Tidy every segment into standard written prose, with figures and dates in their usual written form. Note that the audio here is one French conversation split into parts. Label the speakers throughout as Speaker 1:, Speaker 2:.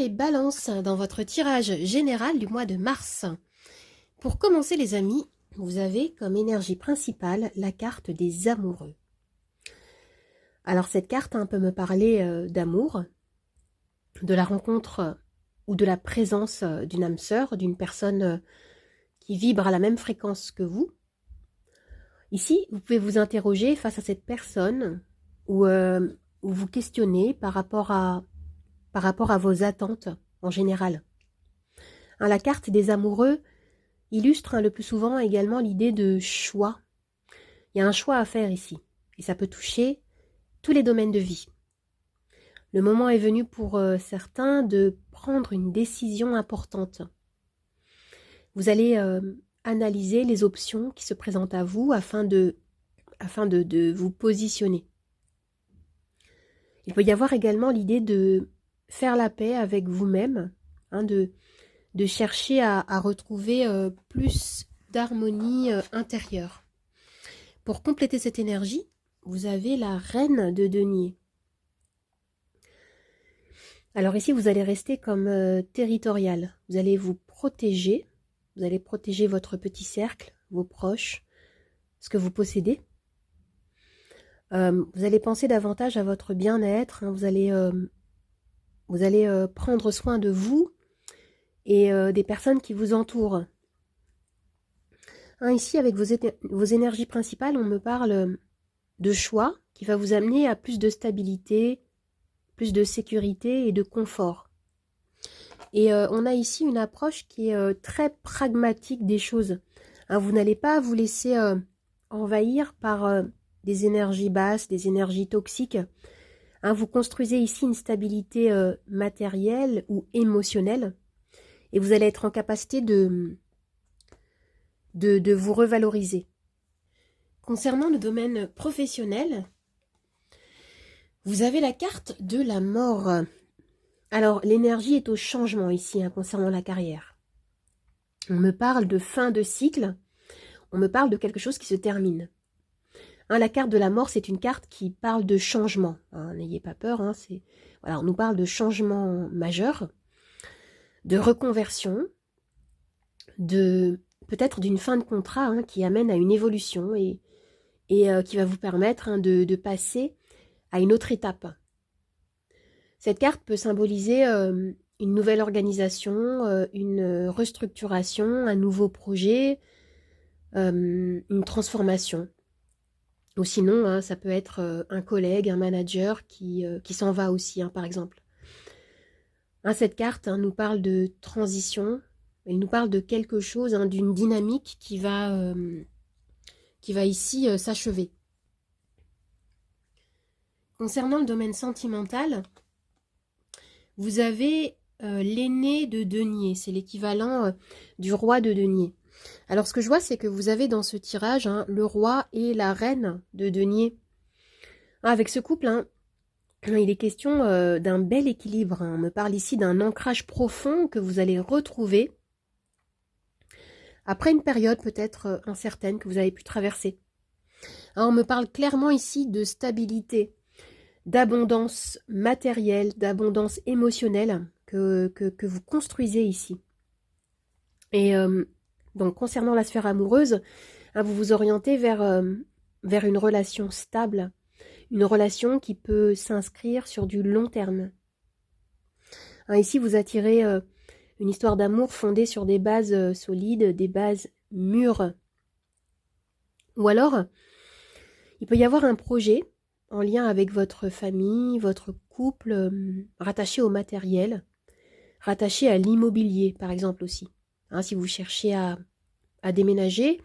Speaker 1: les balances dans votre tirage général du mois de mars. Pour commencer les amis, vous avez comme énergie principale la carte des amoureux. Alors cette carte peut me parler d'amour, de la rencontre ou de la présence d'une âme sœur, d'une personne qui vibre à la même fréquence que vous. Ici, vous pouvez vous interroger face à cette personne ou vous questionner par rapport à vos attentes en général. La carte des amoureux illustre le plus souvent également l'idée de choix. Il y a un choix à faire ici et ça peut toucher tous les domaines de vie. Le moment est venu pour certains de prendre une décision importante. Vous allez analyser les options qui se présentent à vous afin de vous positionner. Il peut y avoir également l'idée de faire la paix avec vous-même, de chercher à retrouver plus d'harmonie intérieure. Pour compléter cette énergie, vous avez la reine de denier. Alors ici, vous allez rester comme territorial. Vous allez vous protéger. Vous allez protéger votre petit cercle, vos proches, ce que vous possédez. Vous allez penser davantage à votre bien-être. Vous allez prendre soin de vous et des personnes qui vous entourent. Ici, avec vos énergies principales, on me parle de choix qui va vous amener à plus de stabilité, plus de sécurité et de confort. Et on a ici une approche qui est très pragmatique des choses. Vous n'allez pas vous laisser envahir par des énergies basses, des énergies toxiques. Vous construisez ici une stabilité matérielle ou émotionnelle et vous allez être en capacité de vous revaloriser. Concernant le domaine professionnel, vous avez la carte de la mort. Alors, l'énergie est au changement ici, concernant la carrière. On me parle de fin de cycle, on me parle de quelque chose qui se termine. La carte de la mort, c'est une carte qui parle de changement. N'ayez pas peur, voilà, on nous parle de changement majeur, de reconversion, peut-être d'une fin de contrat qui amène à une évolution et qui va vous permettre de passer à une autre étape. Cette carte peut symboliser une nouvelle organisation, une restructuration, un nouveau projet, une transformation. Ou sinon, ça peut être un collègue, un manager qui s'en va aussi, par exemple. Cette carte nous parle de transition, elle nous parle de quelque chose, d'une dynamique qui va ici s'achever. Concernant le domaine sentimental, vous avez l'aîné de denier, c'est l'équivalent du roi de denier. Alors ce que je vois, c'est que vous avez dans ce tirage le roi et la reine de denier. Avec ce couple, il est question d'un bel équilibre. On me parle ici d'un ancrage profond que vous allez retrouver après une période peut-être incertaine que vous avez pu traverser. On me parle clairement ici de stabilité, d'abondance matérielle, d'abondance émotionnelle que vous construisez ici. Et donc concernant la sphère amoureuse, vous vous orientez vers une relation stable, une relation qui peut s'inscrire sur du long terme. Ici, vous attirez une histoire d'amour fondée sur des bases solides, des bases mûres. Ou alors, il peut y avoir un projet en lien avec votre famille, votre couple, rattaché au matériel, rattaché à l'immobilier, par exemple aussi. Si vous cherchez à déménager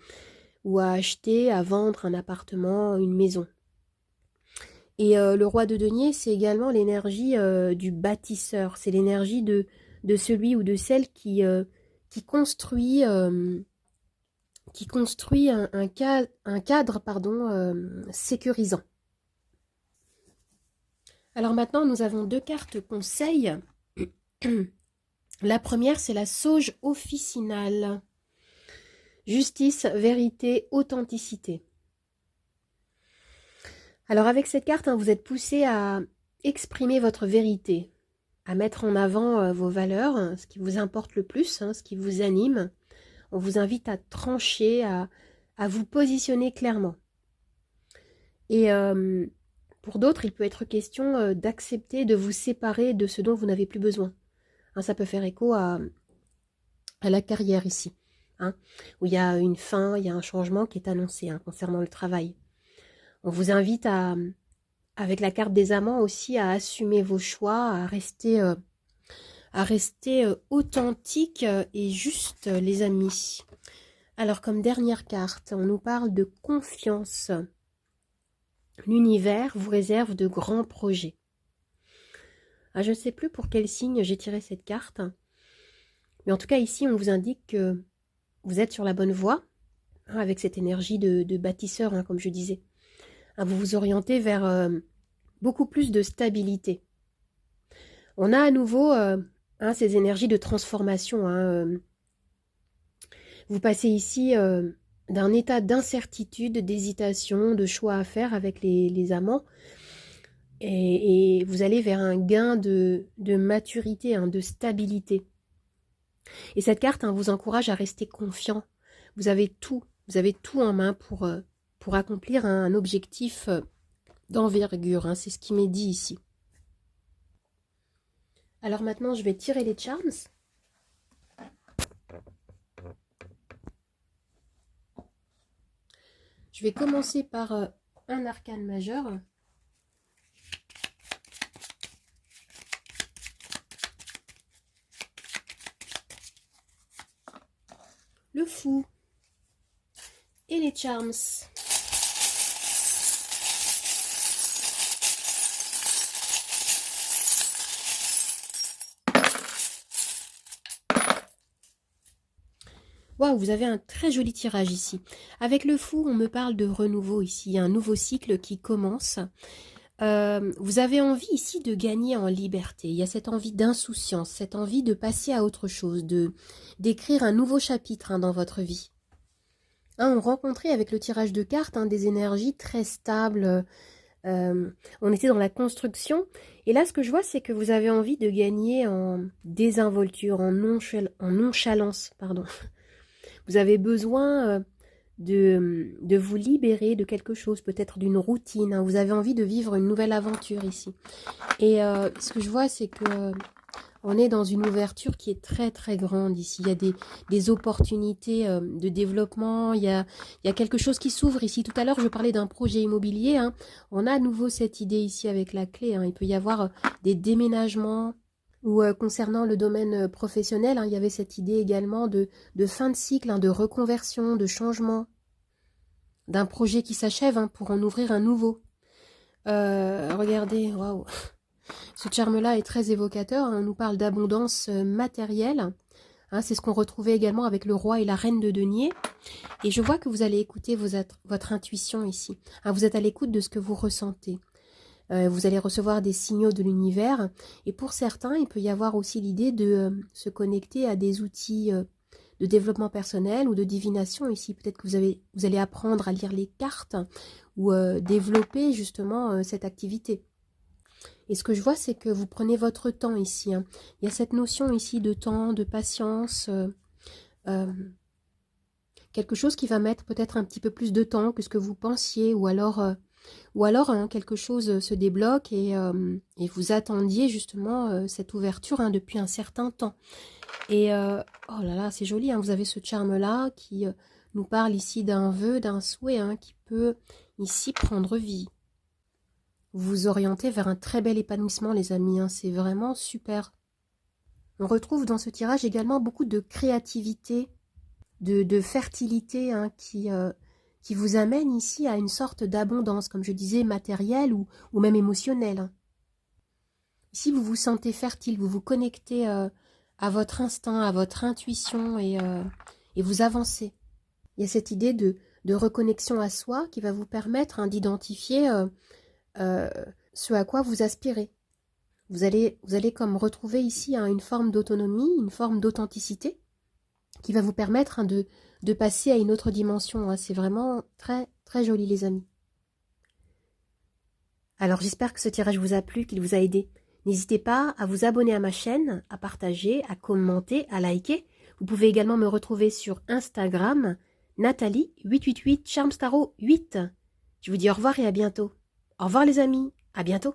Speaker 1: ou à acheter, à vendre un appartement, une maison. Et le roi de denier, c'est également l'énergie du bâtisseur. C'est l'énergie de celui ou de celle qui construit un cadre sécurisant. Alors maintenant, nous avons deux cartes conseils. La première, c'est la sauge officinale. Justice, vérité, authenticité. Alors avec cette carte, vous êtes poussé à exprimer votre vérité, à mettre en avant vos valeurs, hein, ce qui vous importe le plus, hein, ce qui vous anime. On vous invite à trancher, à vous positionner clairement. Et pour d'autres, il peut être question d'accepter de vous séparer de ce dont vous n'avez plus besoin. Hein, ça peut faire écho à la carrière ici, hein, où il y a une fin, il y a un changement qui est annoncé hein, concernant le travail. On vous invite avec la carte des amants aussi, à assumer vos choix, à rester authentique et juste, les amis. Alors, comme dernière carte, on nous parle de confiance. L'univers vous réserve de grands projets. Ah, je ne sais plus pour quel signe j'ai tiré cette carte, mais en tout cas ici on vous indique que vous êtes sur la bonne voie, hein, avec cette énergie de bâtisseur, hein, comme je disais. Hein, vous vous orientez vers beaucoup plus de stabilité. On a à nouveau hein, ces énergies de transformation. Hein, vous passez ici d'un état d'incertitude, d'hésitation, de choix à faire avec les amants, et vous allez vers un gain de maturité, hein, de stabilité. Et cette carte hein, vous encourage à rester confiant. Vous avez tout en main pour accomplir un objectif d'envergure. Hein, c'est ce qui m'est dit ici. Alors maintenant, je vais tirer les charms. Je vais commencer par un arcane majeur. Le fou. Et les charms. Waouh, vous avez un très joli tirage ici. Avec le fou, on me parle de renouveau ici. Il y a un nouveau cycle qui commence. Vous avez envie ici de gagner en liberté. Il y a cette envie d'insouciance, cette envie de passer à autre chose, d'écrire un nouveau chapitre hein, dans votre vie. Hein, on rencontrait avec le tirage de cartes hein, des énergies très stables. On était dans la construction. Et là, ce que je vois, c'est que vous avez envie de gagner en désinvolture, en nonchalance, pardon. Vous avez besoin de vous libérer de quelque chose, peut-être d'une routine. Hein. Vous avez envie de vivre une nouvelle aventure ici. Et ce que je vois, c'est que on est dans une ouverture qui est très très grande ici. Il y a des opportunités de développement. Il y a quelque chose qui s'ouvre ici. Tout à l'heure, je parlais d'un projet immobilier. Hein. On a à nouveau cette idée ici avec la clé. Hein. Il peut y avoir des déménagements. Ou concernant le domaine professionnel, hein, il y avait cette idée également de fin de cycle, hein, de reconversion, de changement, d'un projet qui s'achève hein, pour en ouvrir un nouveau. Regardez, waouh, ce charme-là est très évocateur, hein, on nous parle d'abondance matérielle. Hein, c'est ce qu'on retrouvait également avec le roi et la reine de denier. Et je vois que vous allez écouter votre intuition ici. Hein, vous êtes à l'écoute de ce que vous ressentez. Vous allez recevoir des signaux de l'univers. Et pour certains, il peut y avoir aussi l'idée de se connecter à des outils de développement personnel ou de divination. Ici, peut-être que vous allez apprendre à lire les cartes ou développer justement cette activité. Et ce que je vois, c'est que vous prenez votre temps ici. Hein. Il y a cette notion ici de temps, de patience, quelque chose qui va mettre peut-être un petit peu plus de temps que ce que vous pensiez, ou alors hein, quelque chose se débloque et vous attendiez justement cette ouverture hein, depuis un certain temps. Et oh là là, c'est joli, hein, vous avez ce charme-là qui nous parle ici d'un vœu, d'un souhait hein, qui peut ici prendre vie. Vous vous orientez vers un très bel épanouissement, les amis, hein, c'est vraiment super. On retrouve dans ce tirage également beaucoup de créativité, de fertilité hein, qui vous amène ici à une sorte d'abondance, comme je disais, matérielle ou même émotionnelle. Hein. Ici, vous vous sentez fertile, vous vous connectez à votre instinct, à votre intuition et vous avancez. Il y a cette idée de reconnexion à soi qui va vous permettre hein, d'identifier ce à quoi vous aspirez. Vous allez comme retrouver ici hein, une forme d'autonomie, une forme d'authenticité qui va vous permettre hein, de passer à une autre dimension. Hein. C'est vraiment très très joli, les amis. Alors j'espère que ce tirage vous a plu, qu'il vous a aidé. N'hésitez pas à vous abonner à ma chaîne, à partager, à commenter, à liker. Vous pouvez également me retrouver sur Instagram, Nathalie888 Charmstaro 8. Je vous dis au revoir et à bientôt. Au revoir les amis, à bientôt.